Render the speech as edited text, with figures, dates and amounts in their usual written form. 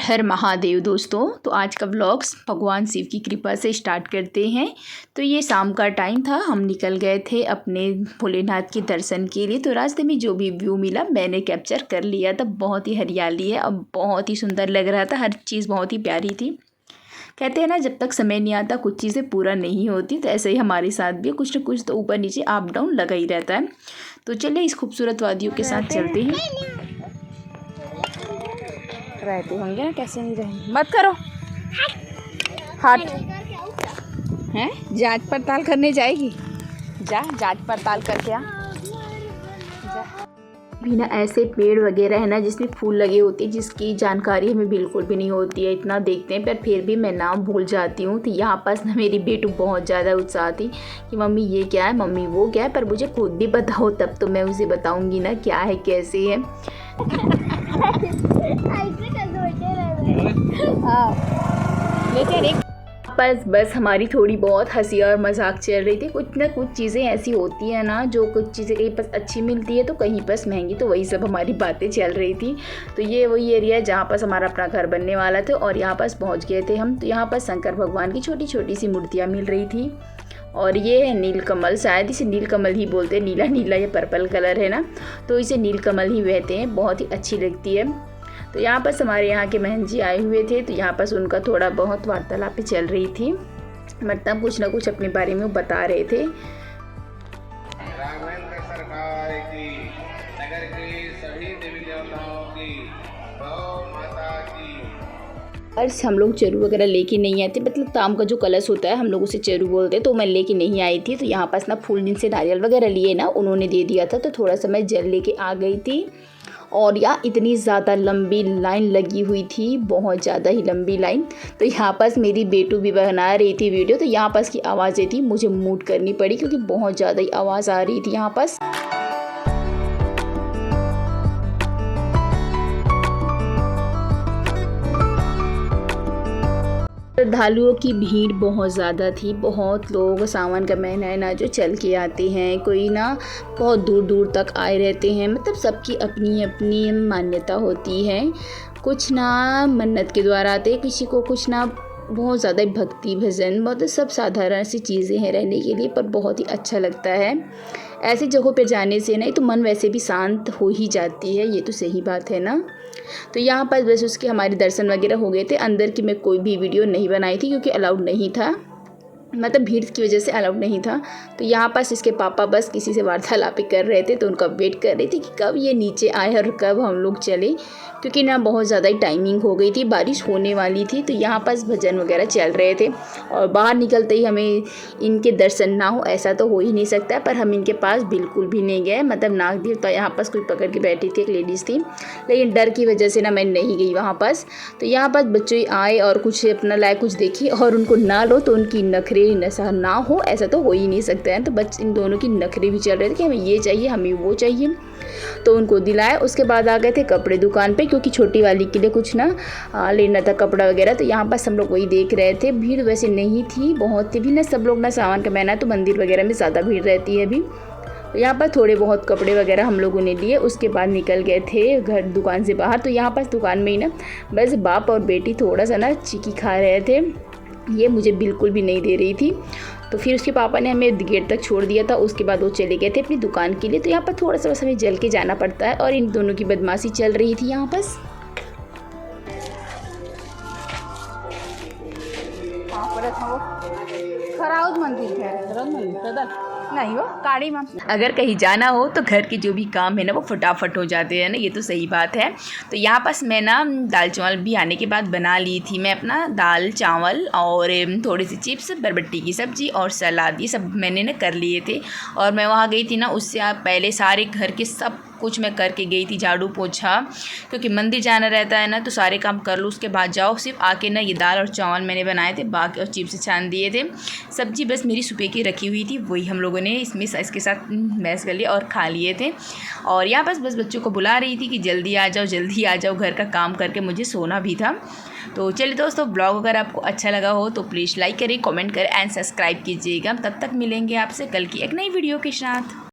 हर महादेव दोस्तों। तो आज का व्लॉग्स भगवान शिव की कृपा से स्टार्ट करते हैं। तो ये शाम का टाइम था, हम निकल गए थे अपने भोलेनाथ के दर्शन के लिए। तो रास्ते में जो भी व्यू मिला मैंने कैप्चर कर लिया था। बहुत ही हरियाली है और बहुत ही सुंदर लग रहा था, हर चीज़ बहुत ही प्यारी थी। कहते हैं ना, जब तक समय नहीं आता कुछ चीज़ें पूरा नहीं होती। तो ऐसे ही हमारे साथ भी कुछ न कुछ तो ऊपर नीचे अप डाउन लगा ही रहता है। तो चलिए इस खूबसूरत वादियों के साथ चलते हैं। रहते होंगे ना, कैसे नहीं रहेंगे। मत करो हट हैं। जांच पड़ताल करने जाएगी, जा जांच पड़ताल करके आ जा। भी ना ऐसे पेड़ वगैरह है ना जिसमें फूल लगे होते हैं, जिसकी जानकारी हमें बिल्कुल भी नहीं होती है। इतना देखते हैं पर फिर भी मैं नाम भूल जाती हूँ। तो यहाँ पास ना मेरी बेटू बहुत ज़्यादा उत्साह थी कि मम्मी ये क्या है, मम्मी वो क्या है। पर मुझे खुद भी बताओ तब तो मैं उसे बताऊँगी ना क्या है कैसे है। बस हमारी थोड़ी बहुत हंसी और मजाक चल रही थी। कुछ ना कुछ चीज़ें ऐसी होती हैं ना, जो कुछ चीज़ें कहीं पास अच्छी मिलती है तो कहीं पास महंगी। तो वही सब हमारी बातें चल रही थी। तो ये वही एरिया है जहाँ पास हमारा अपना घर बनने वाला था और यहाँ पास पहुँच गए थे हम। तो यहाँ पास शंकर भगवान की छोटी छोटी सी मूर्तियाँ मिल रही थी। और ये है नीलकमल, शायद इसे नीलकमल ही बोलते हैं। नीला नीला ये पर्पल कलर है ना, तो इसे नीलकमल ही कहते हैं। बहुत ही अच्छी लगती है। तो यहाँ पर हमारे यहाँ के बहन जी आए हुए थे, तो यहाँ पर उनका थोड़ा बहुत वार्तालाप चल रही थी। मतलब कुछ ना कुछ अपने बारे में वो बता रहे थे। राघवेंद्र सरकार की, नगर के सभी देवी देवताओं की, गौ माता की। अर्श हम लोग चेरू वगैरह लेके नहीं आए थे। मतलब ताम का जो कलश होता है हम लोग उसे चेरू बोलते हैं, तो मैं लेके नहीं आई थी। तो यहाँ पास ना फूल जिनसे नारियल वगैरह लिए ना उन्होंने दे दिया था। तो थोड़ा सा मैं जल लेके आ गई थी। और यहाँ इतनी ज़्यादा लंबी लाइन लगी हुई थी, बहुत ज़्यादा ही लंबी लाइन। तो यहाँ पास मेरी बेटू भी बना रही थी वीडियो। तो यहाँ पास की आवाज़ें थी, मुझे म्यूट करनी पड़ी क्योंकि बहुत ज़्यादा ही आवाज़ आ रही थी यहाँ पास। श्रद्धालुओं की भीड़ बहुत ज़्यादा थी। बहुत लोग, सावन का महीना है ना, जो चल के आते हैं, कोई ना बहुत दूर दूर तक आए रहते हैं। मतलब सबकी अपनी अपनी मान्यता होती है। कुछ ना मन्नत के द्वारा आते, किसी को कुछ ना बहुत ज़्यादा भक्ति भजन, बहुत सब साधारण सी चीज़ें हैं रहने के लिए, पर बहुत ही अच्छा लगता है। ऐसी जगहों पे जाने से ना तो मन वैसे भी शांत हो ही जाती है, ये तो सही बात है ना। तो यहाँ पर बस उसके हमारे दर्शन वगैरह हो गए थे। अंदर की मैं कोई भी वीडियो नहीं बनाई थी क्योंकि अलाउड नहीं था, मतलब भीड़ की वजह से अलाउड नहीं था। तो यहाँ पास इसके पापा बस किसी से वार्तालाप कर रहे थे, तो उनका वेट कर रही थी कि कब ये नीचे आए और कब हम लोग चले, क्योंकि ना बहुत ज़्यादा ही टाइमिंग हो गई थी, बारिश होने वाली थी। तो यहाँ पास भजन वगैरह चल रहे थे और बाहर निकलते ही हमें इनके दर्शन ना हो ऐसा तो हो ही नहीं सकता। पर हम इनके पास बिल्कुल भी नहीं गए। मतलब नाग देवता यहाँ पास कोई पकड़ के बैठी थी, एक लेडीज़ थी, लेकिन डर की वजह से ना मैं नहीं गई वहाँ पास। तो यहाँ पास बच्चे आए और कुछ अपना लायक कुछ देखी और उनको ना लो तो उनकी नखरे नशा ना हो ऐसा तो हो ही नहीं सकता है। तो बच्चे इन दोनों की नखरे भी चल रहे थे कि हमें ये चाहिए, हमें वो चाहिए। तो उनको दिलाया। उसके बाद आ गए थे कपड़े दुकान पे, क्योंकि छोटी वाली के लिए कुछ ना लेना था कपड़ा वगैरह। तो यहाँ पास हम लोग वही देख रहे थे। भीड़ वैसे नहीं थी, बहुत थी भी ना, सब लोग ना सावन का महीना तो मंदिर वगैरह में ज़्यादा भीड़ रहती है अभी। तो यहाँ पर थोड़े बहुत कपड़े वगैरह हम लोगों ने लिए। उसके बाद निकल गए थे घर दुकान से बाहर। तो यहाँ पास दुकान में ही ना बस बाप और बेटी थोड़ा सा ना चिकी खा रहे थे, ये मुझे बिल्कुल भी नहीं दे रही थी। तो फिर उसके पापा ने हमें गेट तक छोड़ दिया था। उसके बाद वो चले गए थे अपनी दुकान के लिए। तो यहाँ पर थोड़ा सा बस हमें जल के जाना पड़ता है और इन दोनों की बदमाशी चल रही थी यहाँ पास। मंदिर है नहीं, वो काड़ी में अगर कहीं जाना हो तो घर के जो भी काम है ना वो फटाफट हो जाते हैं ना, ये तो सही बात है। तो यहाँ पास मैं ना दाल चावल भी आने के बाद बना ली थी। मैं अपना दाल चावल और थोड़ी सी चिप्स, बरबट्टी की सब्ज़ी और सलाद, ये सब मैंने ना कर लिए थे। और मैं वहाँ गई थी ना, उससे पहले सारे घर के सब कुछ मैं करके गई थी, झाड़ू पोछा, क्योंकि मंदिर जाना रहता है ना तो सारे काम कर लो उसके बाद जाओ। सिर्फ आके ना ये दाल और चावल मैंने बनाए थे, बाकी और चिप्स छान दिए थे। सब्जी बस मेरी सुबह की रखी हुई थी, वही हम लोगों ने इसके साथ मैश कर लिया और खा लिए थे। और यहाँ बस बच्चों को बुला रही थी कि जल्दी आ जाओ जल्दी आ जाओ, घर का काम करके मुझे सोना भी था। तो चलिए दोस्तों, ब्लॉग अगर आपको अच्छा लगा हो तो प्लीज़ लाइक करें, कमेंट करें एंड सब्सक्राइब कीजिएगा। तब तक मिलेंगे आपसे कल की एक नई वीडियो के साथ।